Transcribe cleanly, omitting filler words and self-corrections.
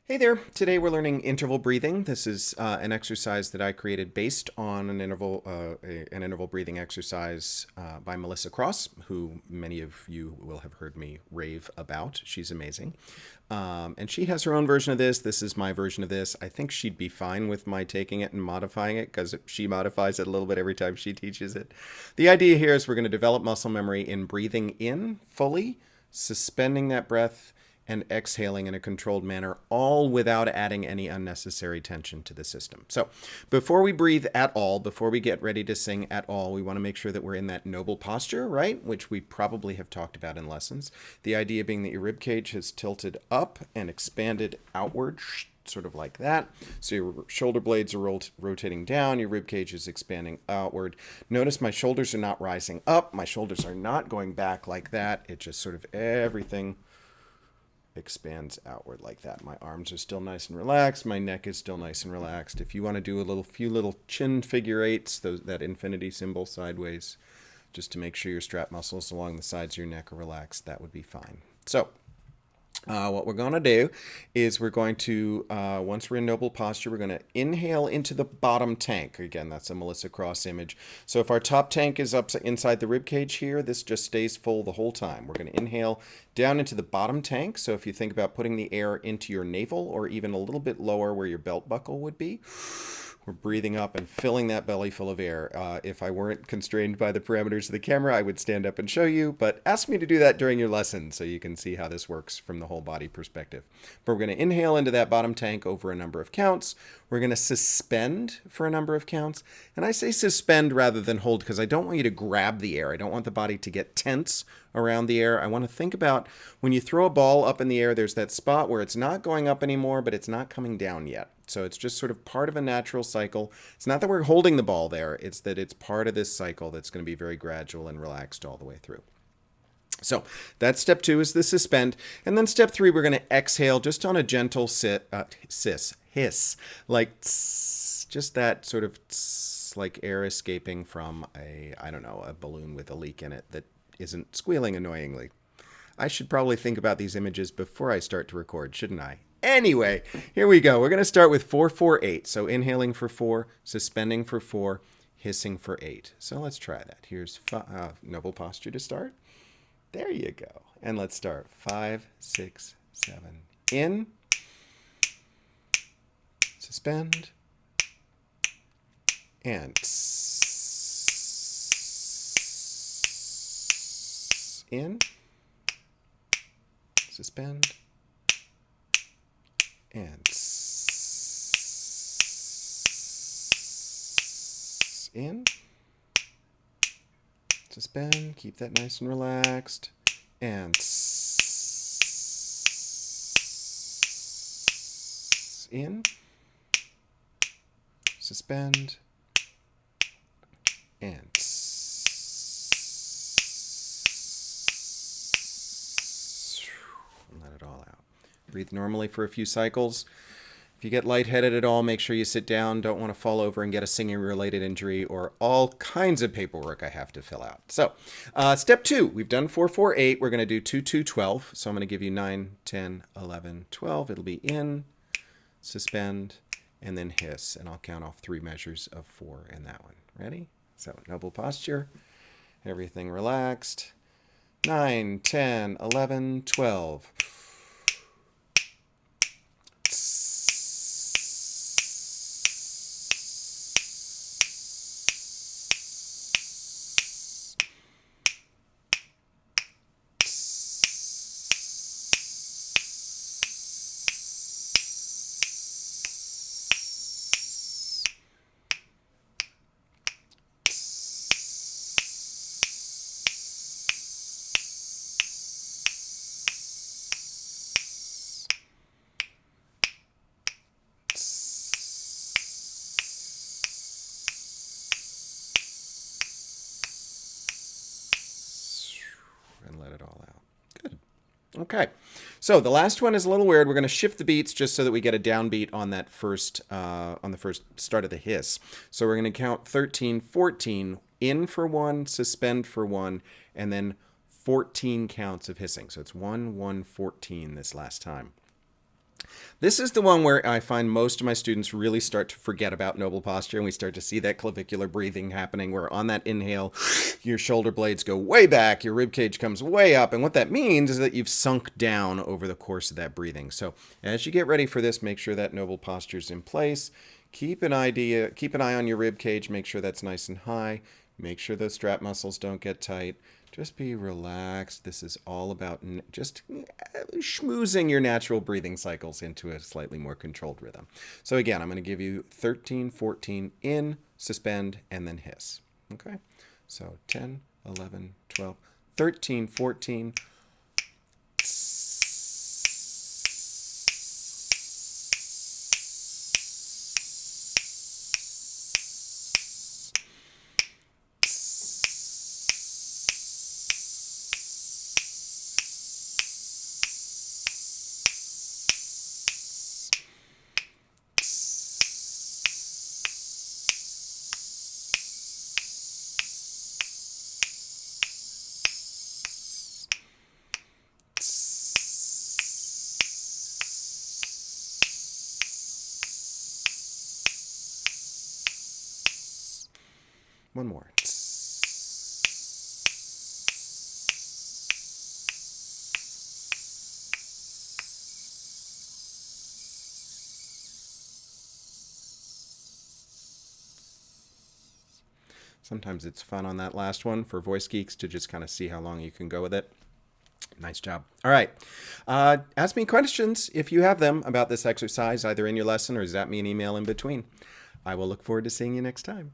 Hey there. Today we're learning interval breathing. This is an exercise that I created based on an interval breathing exercise by Melissa Cross, who many of you will have heard me rave about. She's amazing. And she has her own version of this. This is my version of this. I think she'd be fine with my taking it and modifying it because she modifies it a little bit every time she teaches it. The idea here is we're going to develop muscle memory in breathing in fully, suspending that breath, and exhaling in a controlled manner, all without adding any unnecessary tension to the system. So before we breathe at all, before we get ready to sing at all, we want to make sure that we're in that noble posture, right? Which we probably have talked about in lessons. The idea being that your rib cage has tilted up and expanded outward, sort of like that. So your shoulder blades are rotating down, your rib cage is expanding outward. Notice my shoulders are not rising up, my shoulders are not going back like that. It just sort of everything expands outward like that. My arms are still nice and relaxed. My neck is still nice and relaxed. If you want to do a few little chin figure eights, that infinity symbol sideways, just to make sure your strap muscles along the sides of your neck are relaxed, that would be fine. So what we're going to do is we're going to, once we're in noble posture, we're going to inhale into the bottom tank. Again, that's a Melissa Cross image. So if our top tank is up inside the rib cage here, this just stays full the whole time. We're going to inhale down into the bottom tank. So if you think about putting the air into your navel or even a little bit lower where your belt buckle would be, we're breathing up and filling that belly full of air. If I weren't constrained by the parameters of the camera, I would stand up and show you, but ask me to do that during your lesson so you can see how this works from the whole body perspective. But we're going to inhale into that bottom tank over a number of counts. We're going to suspend for a number of counts. And I say suspend rather than hold because I don't want you to grab the air. I don't want the body to get tense around the air. I want to think about when you throw a ball up in the air, there's that spot where it's not going up anymore, but it's not coming down yet. So it's just sort of part of a natural cycle. It's not that we're holding the ball there. It's that it's part of this cycle that's going to be very gradual and relaxed all the way through. So that's step 2 is the suspend. And then step 3, we're going to exhale just on a gentle hiss, like tss, just that sort of tss, like air escaping from a balloon with a leak in it that isn't squealing annoyingly. I should probably think about these images before I start to record, shouldn't I? Anyway, here we go. We're going to start with 4, 4, 8. So inhaling for 4, suspending for 4, hissing for 8. So let's try that. Here's noble posture to start. There you go. And let's start. 5, 6, 7. In. Suspend. And in. Suspend. And in. Suspend. Keep that nice and relaxed. And in. Suspend. And let it all out. Breathe normally for a few cycles. If you get lightheaded at all, make sure you sit down. Don't want to fall over and get a singing-related injury or all kinds of paperwork I have to fill out. So step 2, we've done 4, 4, 8. We're going to do 2, 2, 12. So I'm going to give you 9, 10, 11, 12. It'll be in, suspend, and then hiss. And I'll count off 3 measures of 4 in that one. Ready? So noble posture. Everything relaxed. 9, 10, 11, 12. And let it all out. Good. Okay. So the last one is a little weird. We're going to shift the beats just so that we get a downbeat on that on the first start of the hiss. So we're going to count 13, 14, in for 1, suspend for 1, and then 14 counts of hissing. So it's 1, 1, 14 this last time. This is the one where I find most of my students really start to forget about noble posture, and we start to see that clavicular breathing happening, where on that inhale, your shoulder blades go way back, your rib cage comes way up, and what that means is that you've sunk down over the course of that breathing. So as you get ready for this, make sure that noble posture is in place. Keep an eye on your rib cage, make sure that's nice and high. Make sure those strap muscles don't get tight. Just be relaxed. This is all about just schmoozing your natural breathing cycles into a slightly more controlled rhythm. So again, I'm going to give you 13, 14 in, suspend, and then hiss. Okay? So 10, 11, 12, 13, 14. One more. Sometimes it's fun on that last one for voice geeks to just kind of see how long you can go with it. Nice job. All right. Ask me questions if you have them about this exercise, either in your lesson or zap me an email in between. I will look forward to seeing you next time.